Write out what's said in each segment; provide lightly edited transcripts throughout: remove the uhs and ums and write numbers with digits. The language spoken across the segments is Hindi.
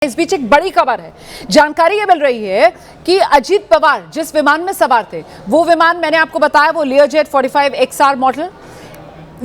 इस बीच एक बड़ी खबर है। जानकारी ये मिल रही है कि अजीत पवार जिस विमान में सवार थे, वो विमान मैंने आपको बताया वो लियोजेट 45 XR model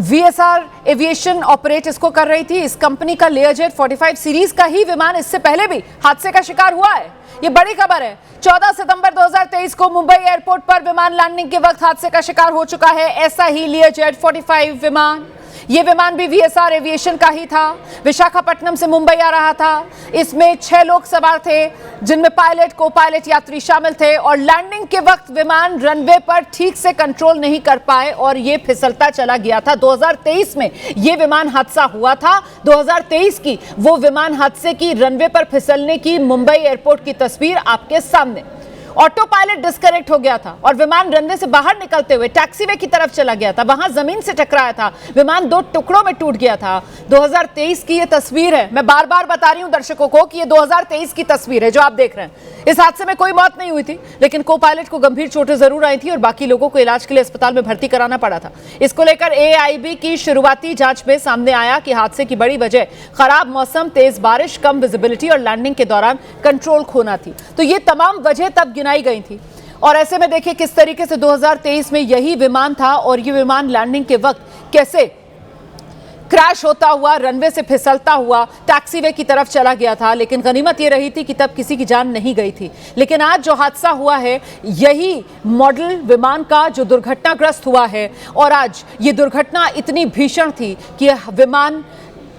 VSR aviation operate इसको कर रही थी। इस कंपनी का लियोजेट 45 सीरीज का ही विमान इससे पहले भी हादसे का शिकार हुआ है। ये बड़ी खबर है। 14 सितंबर 2023 को मुंबई एयरपोर्ट पर विमान लैंडिंग के वक्त हादसे का शिकार हो चुका है ऐसा ही लियोजेट 45 विमान। ये विमान भी VSR एविएशन का ही था। विशाखापट्टनम से मुंबई आ रहा था। इसमें 6 लोग सवार थे, जिनमें पायलट, को पायलट, यात्री शामिल थे। और लैंडिंग के वक्त विमान रनवे पर ठीक से कंट्रोल नहीं कर पाए और ये फिसलता चला गया था। 2023 में ये विमान हादसा हुआ था। 2023 की वो विमान हादसे की रनवे पर फिसलने की मुंबई एयरपोर्ट की तस्वीर आपके सामने। ऑटो पायलट डिस्कनेक्ट हो गया था और विमान रनवे से बाहर निकलते हुए टैक्सीवे की तरफ चला गया था। वहां जमीन से टकराया था। विमान 2 टुकड़ों में टूट गया था। 2023 की यह तस्वीर है। मैं बार बार बता रही हूं दर्शकों को कि यह 2023 की तस्वीर है जो आप देख रहे हैं। इस हादसे में कोई मौत नहीं हुई थी, लेकिन को पायलट को गंभीर चोटें जरूर आई थी और बाकी लोगों को इलाज के लिए अस्पताल में भर्ती कराना पड़ा था। इसको लेकर AIB की शुरुआती जांच में सामने आया कि हादसे की बड़ी वजह खराब मौसम, तेज बारिश, कम विजिबिलिटी और लैंडिंग के दौरान कंट्रोल खोना थी। तो ये तमाम वजह तब गिनाई गई थी। और ऐसे में देखिए किस तरीके से 2023 में यही विमान था और ये विमान लैंडिंग के वक्त कैसे क्रैश होता हुआ, रनवे से फिसलता हुआ टैक्सीवे की तरफ चला गया था। लेकिन गनीमत ये रही थी कि तब किसी की जान नहीं गई थी। लेकिन आज जो हादसा हुआ है, यही मॉडल विमान का जो दुर्घटनाग्रस्त हुआ है। और आज ये दुर्घटना इतनी भीषण थी कि यह विमान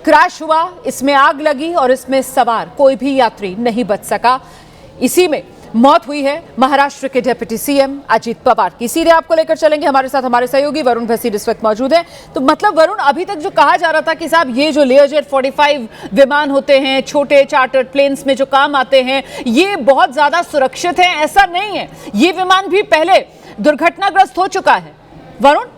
क्रैश हुआ, इसमें आग लगी और इसमें सवार कोई भी यात्री नहीं बच सका। इसी में मौत हुई है महाराष्ट्र के डिप्टी CM अजीत पवार की। सीधे आपको लेकर चलेंगे, हमारे साथ हमारे सहयोगी वरुण भसीन इस वक्त मौजूद हैं। तो मतलब वरुण, अभी तक जो कहा जा रहा था कि साहब ये जो लियोजेट 45 विमान होते हैं, छोटे चार्टर्ड प्लेन्स में जो काम आते हैं, ये बहुत ज्यादा सुरक्षित है, ऐसा नहीं है। ये विमान भी पहले दुर्घटनाग्रस्त हो चुका है। वरुण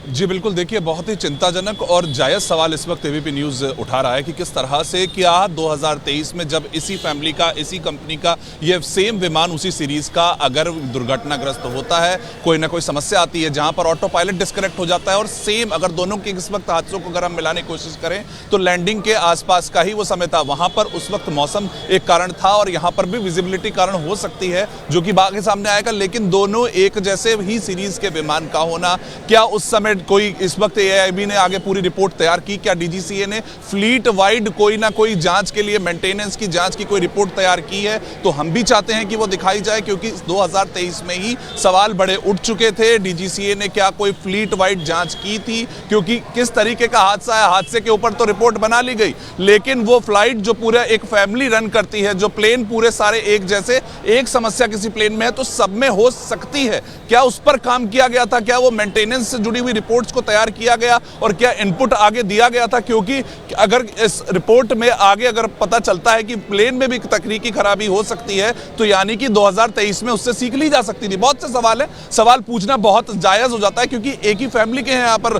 जी बिल्कुल, देखिए बहुत ही चिंताजनक और जायज़ सवाल इस वक्त ABP न्यूज़ उठा रहा है कि किस तरह से क्या 2023 में जब इसी फैमिली का, इसी कंपनी का ये सेम विमान, उसी सीरीज़ का अगर दुर्घटनाग्रस्त होता है, कोई ना कोई समस्या आती है जहां पर ऑटो पायलट डिस्कनेक्ट हो जाता है और सेम अगर दोनों के इस वक्त हादसों को अगर हम मिलाने की कोशिश करें तो लैंडिंग के आसपास का ही वो समय था। वहाँ पर उस वक्त मौसम एक कारण था और यहाँ पर भी विजिबिलिटी कारण हो सकती है जो कि बाकी सामने आएगा। लेकिन दोनों एक जैसे ही सीरीज़ के विमान का होना, क्या उस समय कोई इस वक्त AIB ने आगे पूरी रिपोर्ट तैयार की? क्या DGCA ने फ्लीट वाइड कोई ना कोई जांच के लिए, मेंटेनेंस की जांच की कोई रिपोर्ट तैयार की है? तो हम भी चाहते हैं कि वो दिखाई जाए, क्योंकि 2023 में ही सवाल बड़े उठ चुके थे। DGCA ने क्या कोई फ्लीट वाइड जांच की थी? क्योंकि किस तरीके का हादसा है, हादसे के ऊपर तो रिपोर्ट बना ली गई, लेकिन वो फ्लाइट जो पूरा एक फैमिली रन करती है, जो प्लेन पूरे सारे एक जैसे, एक समस्या किसी प्लेन में है तो सब में हो सकती है। क्या उस पर काम किया गया था? क्या वो मेंटेनेंस से जुड़ी हुई रिपोर्ट्स को तैयार किया गया और क्या इनपुट आगे दिया गया था? क्योंकि अगर इस रिपोर्ट में आगे अगर पता चलता है कि प्लेन में भी तकनीकी खराबी हो सकती है तो यानी कि 2023 में उससे सीख ली जा सकती थी। बहुत से सवाल है, सवाल पूछना बहुत जायज हो जाता है क्योंकि एक ही फैमिली के हैं। यहाँ पर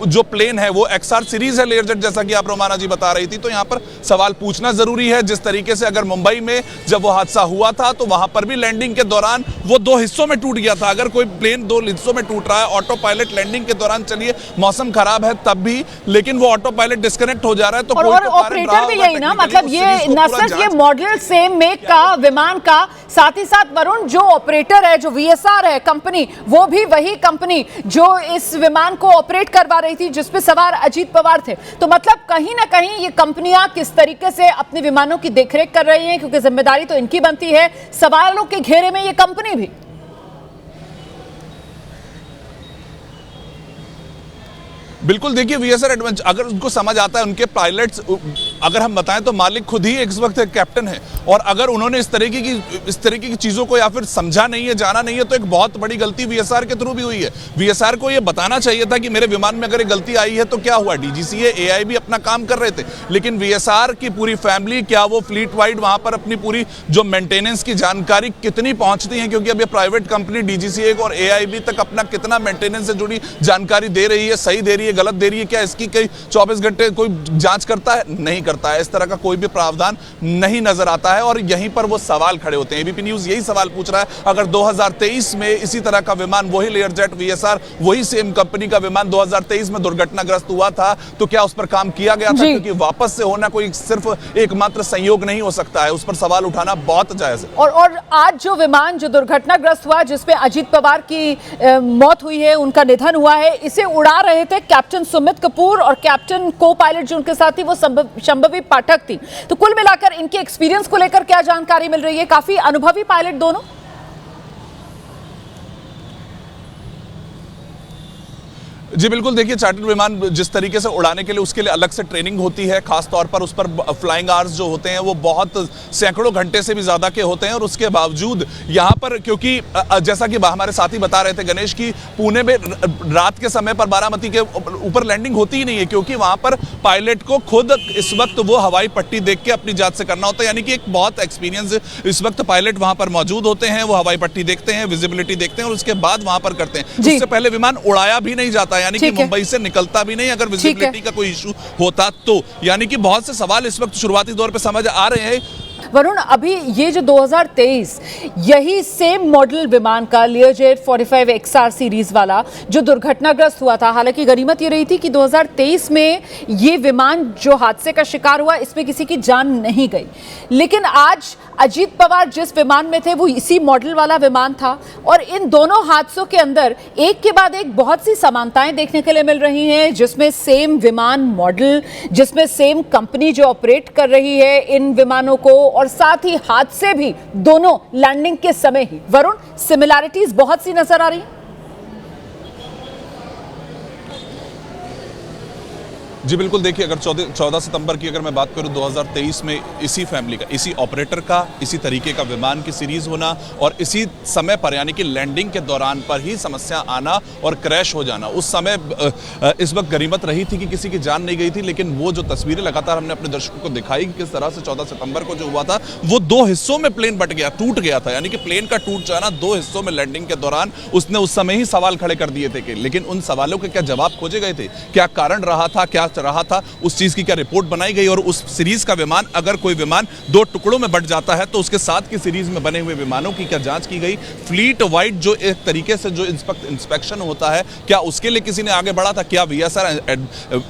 जो प्लेन है वो XR सीरीज है, लेयरजेट, जैसा कि आप रोमाना जी बता रही थी, तो यहाँ पर सवाल पूछना जरूरी है। जिस तरीके से अगर मुंबई में जब वो हादसा हुआ था तो वहां पर भी लैंडिंग के दौरान वो 2 हिस्सों में टूट गया था। अगर कोई प्लेन 2 हिस्सों में टूट रहा है, ऑटो पायलट लैंडिंग के दौरान, चलिए मौसम खराब है तब भी, लेकिन वो ऑटो पायलट डिस्कनेक्ट हो जा रहा है तो और ऑपरेटर भी यही ना, मतलब ये न सिर्फ ये मॉडल सेम मेक का विमान का, साथ ही साथ वरुण जो ऑपरेटर है, जो VSR है कंपनी, वो भी वही कंपनी जो इस विमान को ऑपरेट करवा रही थी जिसपे सवार अजीत पवार थे। तो मतलब कहीं ना कहीं ये कंपनियां किस तरीके से अपने विमानों की देखरेख कर रही हैं, क्योंकि जिम्मेदारी तो इनकी बनती है। सवालों के घेरे में ये कंपनी भी। बिल्कुल, देखिए VSR एडवेंचर अगर उनको समझ आता है, उनके पायलट्स, अगर हम बताएं तो मालिक खुद ही इस वक्त कैप्टन है, और अगर उन्होंने इस तरीके की चीज़ों को या फिर समझा नहीं है, जाना नहीं है, तो एक बहुत बड़ी गलती VSR के थ्रू भी हुई है। VSR को ये बताना चाहिए था कि मेरे विमान में अगर एक गलती आई है तो क्या हुआ। DGCA, AIB अपना काम कर रहे थे, लेकिन VSR की पूरी फैमिली, क्या वो फ्लीट वाइड वहाँ पर अपनी पूरी जो मेंटेनेंस की जानकारी कितनी पहुँचती है, क्योंकि अब ये प्राइवेट कंपनी DGCA और AIB तक अपना कितना मेंटेनेंस से जुड़ी जानकारी दे रही है, सही दे रही है, गलत दे रही है, क्या इसकी कई 24 घंटे कोई जाँच करता है? नहीं करता। करता है, इस तरह का कोई भी प्रावधान नहीं नजर आता है और यहीं पर वो सवाल खड़े होते हैं। एबीपी न्यूज यही सवाल पूछ रहा है, अगर 2023 में इसी तरह का विमान, वही लेयरजेट वीएसआर, वही सेम कंपनी का विमान 2023 में दुर्घटनाग्रस्त हुआ था, तो क्या उस पर काम किया गया था? क्योंकि वापस से होना कोई सिर्फ एकमात्र संयोग नहीं हो सकता है, उस पर सवाल उठाना बहुत जायज है। और आज जो विमान जो दुर्घटनाग्रस्त हुआ, जिसमें अजीत पवार की मौत हुई है, उनका निधन हुआ है, इसे उड़ा रहे थे कैप्टन सुमित कपूर और कैप्टन को पायलट जो उनके साथ थी वो शंभवी पाठक थी। तो कुल मिलाकर इनके एक्सपीरियंस को लेकर क्या जानकारी मिल रही है? काफी अनुभवी पायलट दोनों। जी बिल्कुल, देखिए चार्टर्ड विमान जिस तरीके से उड़ाने के लिए उसके लिए अलग से ट्रेनिंग होती है, खास तौर पर उस पर फ्लाइंग आवर्स जो होते हैं वो बहुत सैकड़ों घंटे से भी ज़्यादा के होते हैं और उसके बावजूद यहाँ पर, क्योंकि जैसा कि हमारे साथी बता रहे थे गणेश, की पुणे में रात के समय पर बारामती के ऊपर लैंडिंग होती ही नहीं है, क्योंकि वहाँ पर पायलट को खुद इस वक्त वो हवाई पट्टी देख के अपनी जांच से करना होता है। यानी कि एक बहुत एक्सपीरियंस इस वक्त पायलट वहाँ पर मौजूद होते हैं, वो हवाई पट्टी देखते हैं, विजिबिलिटी देखते हैं और उसके बाद वहाँ पर करते हैं। उससे पहले विमान उड़ाया भी नहीं जाता, यानी कि मुंबई से निकलता भी नहीं अगर विजिबिलिटी का कोई इशू होता तो। यानी कि बहुत से सवाल इस वक्त शुरुआती दौर पे समझ आ रहे हैं। वरुण, अभी ये जो 2023 यही सेम मॉडल विमान का लियोजेट 45 XR सीरीज वाला जो दुर्घटनाग्रस्त हुआ था, हालांकि गनीमत ये रही थी कि 2023 में ये विमान जो हादसे का शिकार हुआ इसमें किसी की जान नहीं गई, लेकिन आज अजीत पवार जिस विमान में थे वो इसी मॉडल वाला विमान था और इन दोनों हादसों के अंदर एक के बाद एक बहुत सी समानताएं देखने के लिए मिल रही हैं, जिसमें सेम विमान मॉडल, जिसमें सेम कंपनी जो ऑपरेट कर रही है इन विमानों को, और साथ ही हादसे भी दोनों लैंडिंग के समय ही। वरुण, सिमिलैरिटीज बहुत सी नजर आ रही हैं। जी बिल्कुल, देखिए अगर 14 सितंबर की अगर मैं बात करूं 2023 में इसी फैमिली का, इसी ऑपरेटर का, इसी तरीके का विमान की सीरीज होना और इसी समय पर यानी कि लैंडिंग के दौरान पर ही समस्या आना और क्रैश हो जाना, उस समय इस वक्त गनीमत रही थी कि किसी की जान नहीं गई थी। लेकिन वो जो तस्वीरें लगातार हमने अपने दर्शकों को दिखाई कि किस तरह से 14 सितंबर को जो हुआ था वो 2 हिस्सों में प्लेन बट गया, टूट गया था। यानी कि प्लेन का टूट जाना 2 हिस्सों में लैंडिंग के दौरान, उसने उस समय ही सवाल खड़े कर दिए थे कि लेकिन उन सवालों के क्या जवाब खोजे गए थे? क्या कारण रहा था, क्या रहा था, उस चीज की क्या रिपोर्ट बनाई गई? और उस सीरीज का विमान, अगर कोई विमान 2 टुकड़ों में बट जाता है तो उसके साथ की सीरीज में बने हुए विमानों की क्या जांच की गई? फ्लीट वाइड जो एक तरीके से जो इंस्पेक्शन होता है, क्या उसके लिए किसी ने आगे बढ़ा था? क्या वीएसआर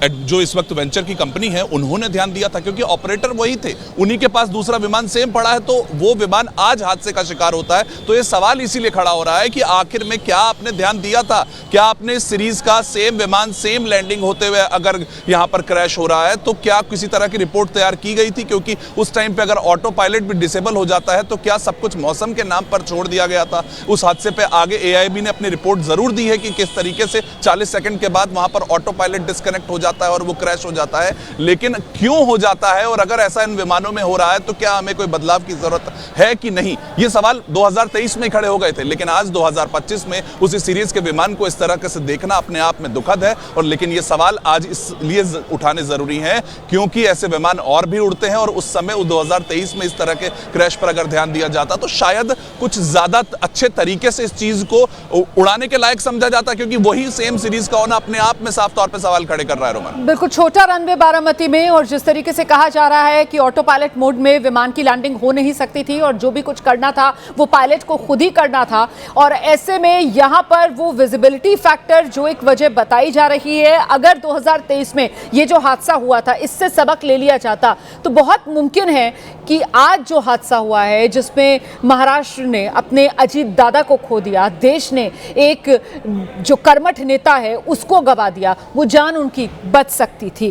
जो इस वक्त वेंचर की कंपनी है उन्होंने ध्यान दिया था? क्योंकि ऑपरेटर वही थे, उन्हीं के पास दूसरा विमान सेम पड़ा है, तो वो विमान आज हादसे का शिकार होता है। तो ये सवाल इसीलिए खड़ा हो रहा है कि आखिर में क्या आपने ध्यान दिया था? क्या आपने इस सीरीज का सेम विमान सेम लैंडिंग होते हुए अगर यहां पर क्रैश हो रहा है तो क्या किसी तरह की रिपोर्ट तैयार की गई थी? क्योंकि उस टाइम पे अगर ऑटो पायलट भी डिसेबल हो जाता है तो क्या सब कुछ मौसम के नाम पर छोड़ दिया गया था? उस हादसे पे आगे एआईबी ने अपनी रिपोर्ट जरूर दी है कि किस तरीके से 40 सेकंड के बाद वहां पर ऑटो पायलट डिस्कनेक्ट हो जाता है और वो क्रैश हो जाता है। लेकिन क्यों हो जाता है और अगर ऐसा इन विमानों में हो रहा है तो क्या हमें कोई बदलाव की जरूरत है कि नहीं? ये सवाल 2023 में खड़े हो गए थे, लेकिन आज 2025 में उसी सीरीज के विमान को इस तरह से देखना अपने आप में दुखद है। और लेकिन ये सवाल आज इसलिए उठाने जरूरी है क्योंकि ऐसे विमान और भी उड़ते हैं और उस समय 2023 में इस तरह के क्रैश पर अगर ध्यान दिया जाता तो शायद कुछ ज्यादा अच्छे तरीके से इस चीज को उड़ाने के लायक समझा जाता, क्योंकि वही सेम सीरीज का होना अपने आप में साफ तौर पे सवाल खड़े कर रहा है। रोमन, बिल्कुल छोटा रनवे बारामती में, और जिस तरीके से कहा जा रहा है कि ऑटो पायलट मोड में विमान की लैंडिंग हो नहीं सकती थी और जो भी कुछ करना था वो पायलट को खुद ही करना था, और ऐसे में यहां पर वो विजिबिलिटी फैक्टर जो एक वजह बताई जा रही है, अगर 2023 में ये जो हादसा हुआ था इससे सबक ले लिया जाता तो बहुत मुमकिन है कि आज जो हादसा हुआ है जिसमें महाराष्ट्र ने अपने अजीत दादा को खो दिया, देश ने एक जो कर्मठ नेता है उसको गवा दिया, वो जान उनकी बच सकती थी।